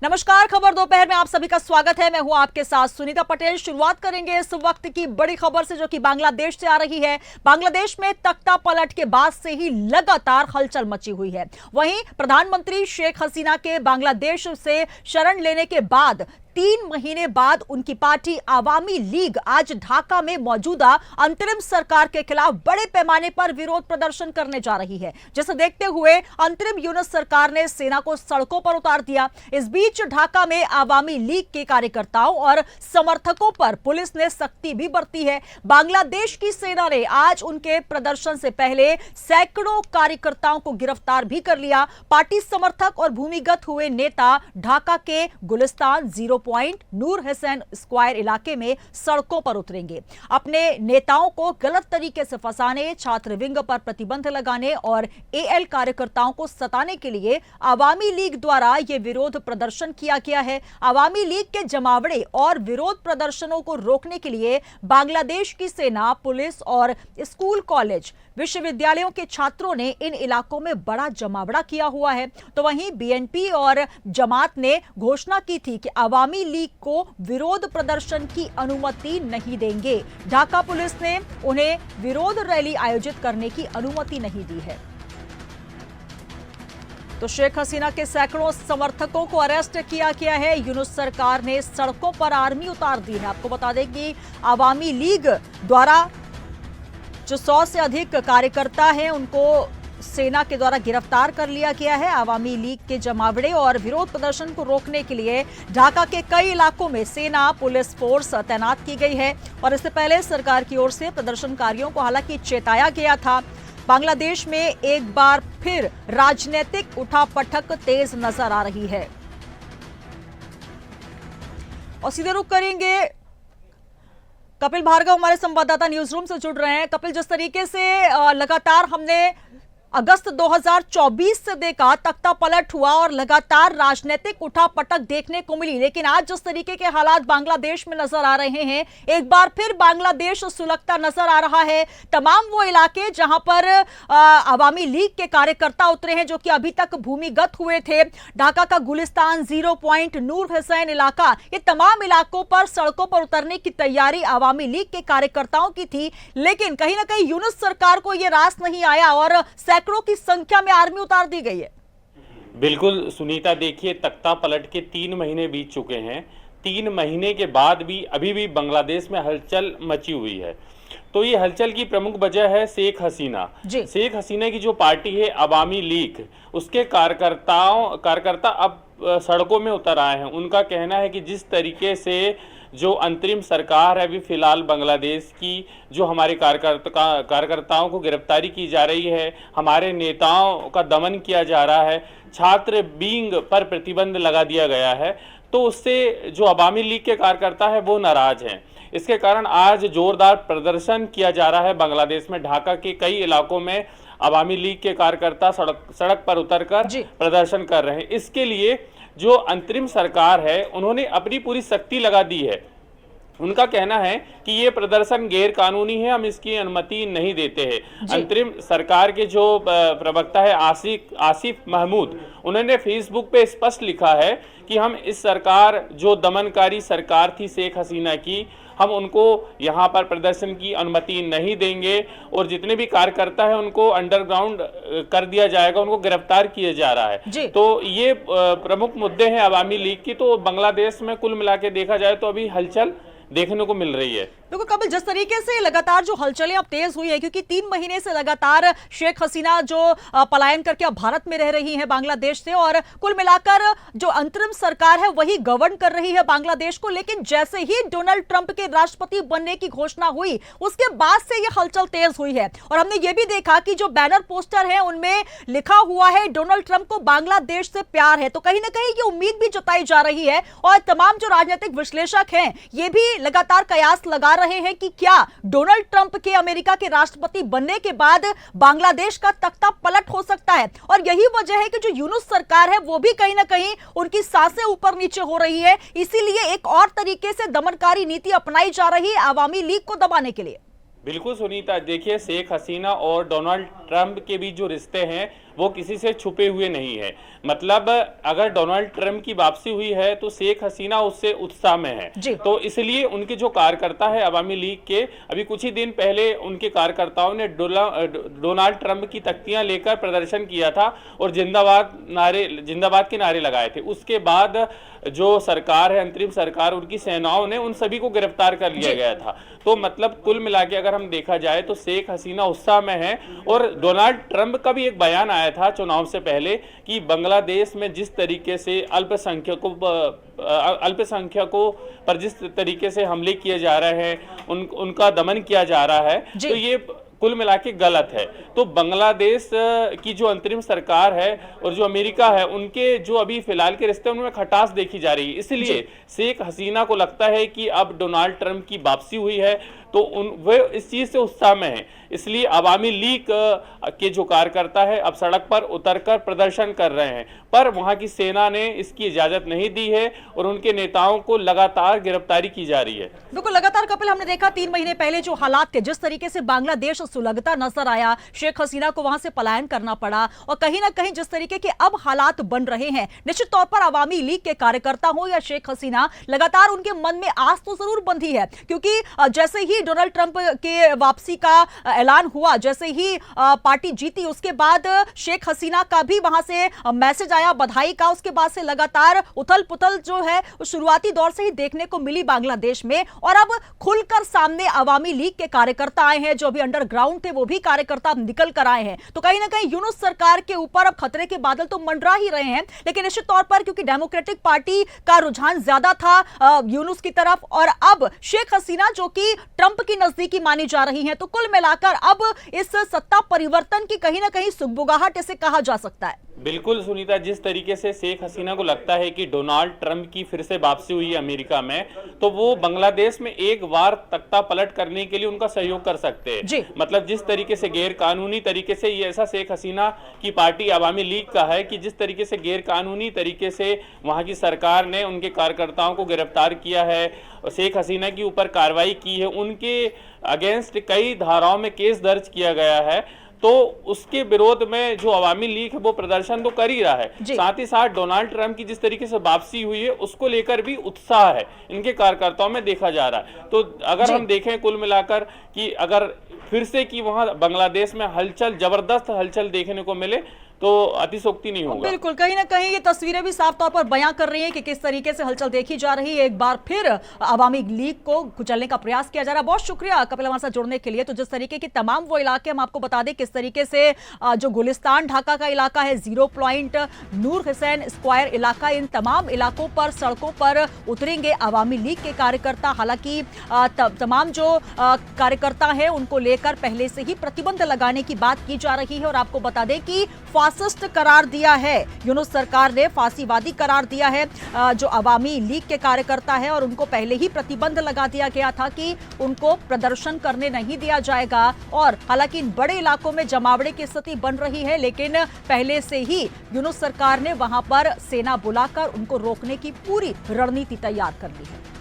नमस्कार, खबर दोपहर में आप सभी का स्वागत है। मैं हूं आपके साथ सुनीता पटेल। शुरुआत करेंगे इस वक्त की बड़ी खबर से जो कि बांग्लादेश से आ रही है। बांग्लादेश में तख्ता पलट के बाद से ही लगातार हलचल मची हुई है। वहीं प्रधानमंत्री शेख हसीना के बांग्लादेश से शरण लेने के बाद 3 महीने बाद उनकी पार्टी आवामी लीग आज ढाका में मौजूदा अंतरिम सरकार के खिलाफ बड़े पैमाने पर विरोध प्रदर्शन करने जा रही है, जिसे देखते हुए अंतरिम यूनुस सरकार ने सेना को सड़कों पर उतार दिया। इस बीच ढाका में आवामी लीग के कार्यकर्ताओं और समर्थकों पर पुलिस ने सख्ती भी बरती है। बांग्लादेश की सेना ने आज उनके प्रदर्शन से पहले सैकड़ों कार्यकर्ताओं को गिरफ्तार भी कर लिया। पार्टी समर्थक और भूमिगत हुए नेता ढाका के गुलिस्तान 0 पॉइंट नूर हुसैन स्क्वायर इलाके में सड़कों पर उतरेंगे। अपने नेताओं को गलत तरीके से फंसाने, छात्र विंग पर प्रतिबंध लगाने और एएल कार्यकर्ताओं को सताने के लिए आवामी लीग द्वारा यह विरोध प्रदर्शन किया गया है। आवामी लीग के जमावड़े और विरोध प्रदर्शनों को रोकने के लिए बांग्लादेश की सेना, पुलिस और स्कूल, कॉलेज, विश्वविद्यालयों के छात्रों ने इन इलाकों में बड़ा जमावड़ा किया हुआ है। तो वहीं बीएनपी और जमात ने घोषणा की थी कि आवामी लीग को विरोध प्रदर्शन की अनुमति नहीं देंगे। ढाका पुलिस ने उन्हें विरोध रैली आयोजित करने की अनुमति नहीं दी है। तो शेख हसीना के सैकड़ों समर्थकों को अरेस्ट किया गया है। यूनुस सरकार ने सड़कों पर आर्मी उतार दी है। आपको बता दें कि आवामी लीग द्वारा जो 100 से अधिक कार्यकर्ता हैं उनको सेना के द्वारा गिरफ्तार कर लिया गया है। आवामी लीग के जमावड़े और विरोध प्रदर्शन को रोकने के लिए ढाका के कई इलाकों में सेना, पुलिस फोर्स तैनात की गई है और इससे पहले सरकार की ओर से प्रदर्शनकारियों को हालांकि चेताया गया था। बांग्लादेश में एक बार फिर राजनीतिक उठापटक तेज नजर आ रही है। और सीधे रुख करेंगे, कपिल भार्गव हमारे संवाददाता न्यूज रूम से जुड़ रहे हैं। कपिल, जिस तरीके से लगातार हमने अगस्त 2024 से देखा तख्ता पलट हुआ और लगातार राजनीतिक उठापटक देखने को मिली, लेकिन आज जिस तरीके के हालात बांग्लादेश में नजर आ रहे हैं, एक बार फिर बांग्लादेश सुलगता नजर आ रहा है। तमाम वो इलाके जहां पर आवामी लीग के कार्यकर्ता उतरे हैं जो कि अभी तक भूमिगत हुए थे, ढाका का गुलिस्तान 0 पॉइंट नूर हुसैन इलाका, ये तमाम इलाकों पर सड़कों पर उतरने की तैयारी आवामी लीग के कार्यकर्ताओं की थी। लेकिन कहीं ना कहीं यूनुस सरकार को यह रास नहीं आया और सैकड़ों की संख्या में आर्मी उतार दी गई है। बिल्कुल सुनीता, देखिए तख्ता पलट के 3 महीने बीत चुके हैं। 3 महीने के बाद भी अभी भी बांग्लादेश में हलचल मची हुई है। तो ये हलचल की प्रमुख वजह है शेख हसीना। शेख हसीना की जो पार्टी है आवामी लीग, उसके कार्यकर्ता अब सड़कों में उतर आए हैं। उनका कहना है कि जिस तरीके से जो अंतरिम सरकार है अभी फिलहाल बांग्लादेश की, जो हमारे कार्यकर्ताओं को गिरफ्तारी की जा रही है, हमारे नेताओं का दमन किया जा रहा है, छात्र विंग पर प्रतिबंध लगा दिया गया है, तो उससे जो अवामी लीग के कार्यकर्ता है वो नाराज हैं। इसके कारण आज जोरदार प्रदर्शन किया जा रहा है बांग्लादेश में। ढाका के कई इलाकों में अवामी लीग के कार्यकर्ता सड़क पर उतरकर प्रदर्शन कर रहे हैं। इसके लिए जो अंतरिम सरकार है उन्होंने अपनी पूरी शक्ति लगा दी है। उनका कहना है कि ये प्रदर्शन गैर कानूनी है, हम इसकी अनुमति नहीं देते हैं। अंतरिम सरकार के जो प्रवक्ता है आसिफ महमूद, उन्होंने फेसबुक पे स्पष्ट लिखा है कि हम इस सरकार, जो दमनकारी सरकार थी शेख हसीना की, हम उनको यहाँ पर प्रदर्शन की अनुमति नहीं देंगे और जितने भी कार्यकर्ता हैं उनको अंडरग्राउंड कर दिया जाएगा, उनको गिरफ्तार किया जा रहा है। तो ये प्रमुख मुद्दे हैं अवामी लीग की। तो बांग्लादेश में कुल मिला के देखा जाए तो अभी हलचल देखने को मिल रही है। देखो कपिल, जिस तरीके से लगातार जो हलचलें अब तेज हुई है, क्योंकि 3 महीने से लगातार शेख हसीना जो पलायन करके अब भारत में रह रही है बांग्लादेश से, और कुल मिलाकर जो अंतरिम सरकार है वही गवर्न कर रही है बांग्लादेश को। लेकिन जैसे ही डोनाल्ड ट्रंप के राष्ट्रपति बनने की घोषणा हुई, उसके बाद से ये हलचल तेज हुई है। और हमने ये भी देखा कि जो बैनर पोस्टर है उनमें लिखा हुआ है डोनाल्ड ट्रंप को बांग्लादेश से प्यार है। तो कहीं ना कहीं ये उम्मीद भी जताई जा रही है और तमाम जो राजनीतिक विश्लेषक हैं ये भी लगातार कयास लगा रहे हैं कि क्या डोनाल्ड ट्रंप के अमेरिका के राष्ट्रपति बनने के बाद बांग्लादेश का तख्ता पलट हो सकता है। और यही वजह है कि जो यूनुस सरकार है वो भी कहीं ना कहीं उनकी सांसें ऊपर नीचे हो रही है। इसीलिए एक और तरीके से दमनकारी नीति अपनाई जा रही है आवामी लीग को दबाने के लिए। बिल्कुल सुनीता, देखिए शेख हसीना और डोनाल्ड ट्रंप के बीच जो रिश्ते हैं वो किसी से छुपे हुए नहीं है। मतलब अगर डोनाल्ड ट्रंप की वापसी हुई है तो शेख हसीना उससे उत्साह में है। तो इसलिए उनके जो कार्यकर्ता है अवामी लीग के, अभी कुछ ही दिन पहले उनके कार्यकर्ताओं ने डोनाल्ड ट्रंप की तख्तियां लेकर प्रदर्शन किया था और जिंदाबाद के नारे लगाए थे। उसके बाद जो सरकार है, अंतरिम सरकार, उनकी सेनाओं ने उन सभी को गिरफ्तार कर लिया गया था। तो मतलब कुल मिला के अगर हम देखा जाए तो शेख हसीना उत्साह में है। और डोनाल्ड ट्रंप का भी एक बयान आया था चुनाव से पहले कि बांग्लादेश में जिस तरीके से अल्पसंख्यकों पर जिस तरीके से हमले किए जा रहे हैं, उनका दमन किया जा रहा है, तो ये कुल मिला के गलत है। तो बांग्लादेश की जो अंतरिम सरकार है और जो अमेरिका है, उनके जो अभी फिलहाल के रिश्ते उनमें खटास देखी जा रही है। इसलिए शेख हसीना को लगता है कि अब डोनाल्ड ट्रंप की वापसी हुई है तो वे इस चीज से उत्साह में है। इसलिए अवामी लीग के जो कार्यकर्ता है अब सड़क पर उतरकर प्रदर्शन कर रहे हैं, पर वहां की सेना ने इसकी इजाजत नहीं दी है और उनके नेताओं को लगातार गिरफ्तारी की जा रही है। बिल्कुल, लगातार कपिल हमने देखा 3 महीने पहले जो हालात थे, जिस तरीके से बांग्लादेश सुलगता नजर आया, शेख हसीना को वहां से पलायन करना पड़ा, और कहीं ना कहीं जिस तरीके के अब हालात बन रहे हैं, निश्चित तौर पर अवामी लीग के कार्यकर्ता हो या शेख हसीना, लगातार उनके मन में आस तो जरूर बंधी है। क्योंकि जैसे ही डोनाल्ड ट्रंप के वापसी का ऐलान हुआ, जैसे ही पार्टी जीती, उसके बाद शेख हसीना का भी वहां से मैसेज आया बधाई का। उसके बाद से लगातार उथल पुथल जो है शुरुआती दौर से ही देखने को मिली बांग्लादेश में, और अब खुलकर सामने अवामी लीग के कार्यकर्ता आए हैं। जो अभी अंडरग्राउंड थे वो भी कार्यकर्ता निकल कर आए हैं। तो कहीं ना कहीं यूनुस सरकार के ऊपर अब खतरे के बादल तो मंडरा ही रहे हैं, लेकिन निश्चित तौर पर क्योंकि डेमोक्रेटिक पार्टी का रुझान ज्यादा था यूनुस की तरफ, और अब शेख हसीना जो कि ट्रंप की नजदीकी मानी जा रही हैं, तो कुल मिलाकर अब इस सत्ता परिवर्तन की कहीं ना कहीं सुगबुगाहट इसे कहा जा सकता है। बिल्कुल सुनीता, जिस तरीके से शेख हसीना को लगता है कि डोनाल्ड ट्रंप की फिर से वापसी हुई है अमेरिका में, तो वो बांग्लादेश में एक बार तख्ता पलट करने के लिए उनका सहयोग कर सकते हैं। मतलब जिस तरीके से गैर कानूनी तरीके से, ये ऐसा शेख हसीना की पार्टी अवामी लीग का है कि जिस तरीके से गैर कानूनी तरीके से वहां की सरकार ने उनके कार्यकर्ताओं को गिरफ्तार किया है, शेख हसीना के ऊपर कार्रवाई की है, उनके अगेंस्ट कई धाराओं में केस दर्ज किया गया है, तो उसके विरोध में जो अवामी लीग है वो प्रदर्शन तो कर ही रहा है। साथ ही साथ डोनाल्ड ट्रंप की जिस तरीके से वापसी हुई है उसको लेकर भी उत्साह है इनके कार्यकर्ताओं में देखा जा रहा है। तो अगर हम देखें कुल मिलाकर कि अगर फिर से कि वहां बांग्लादेश में हलचल, जबरदस्त हलचल देखने को मिले तो अतिशोक्ति नहीं होगा। बिल्कुल, कहीं ना कहीं ये तस्वीरें भी साफ तौर पर बयां कर रही हैं कि किस तरीके से हलचल देखी जा रही है। एक बार फिर अवामी लीग को कुचलने का प्रयास किया जा रहा है। बहुत शुक्रिया कपिल हमारे साथ जुड़ने के लिए। तो जिस तरीके के तमाम वो इलाके, हम आपको बता दें किस तरीके से जो गुलिस्तान ढाका का इलाका है, 0 पॉइंट, नूर हुसैन स्क्वायर इलाका, इन तमाम इलाकों पर सड़कों पर उतरेंगे अवामी लीग के कार्यकर्ता। हालांकि तमाम जो कार्यकर्ता है उनको लेकर पहले से ही प्रतिबंध लगाने की बात की जा रही है। और आपको बता दें कि फासिस्ट करार दिया है यूनुस सरकार ने, फांसीवादी करार दिया है जो अवामी लीग के कार्यकर्ता है, और उनको पहले ही प्रतिबंध लगा दिया गया था कि उनको प्रदर्शन करने नहीं दिया जाएगा। और हालांकि इन बड़े इलाकों में जमावड़े की स्थिति बन रही है, लेकिन पहले से ही यूनुस सरकार ने वहां पर सेना बुलाकर उनको रोकने की पूरी रणनीति तैयार कर ली है।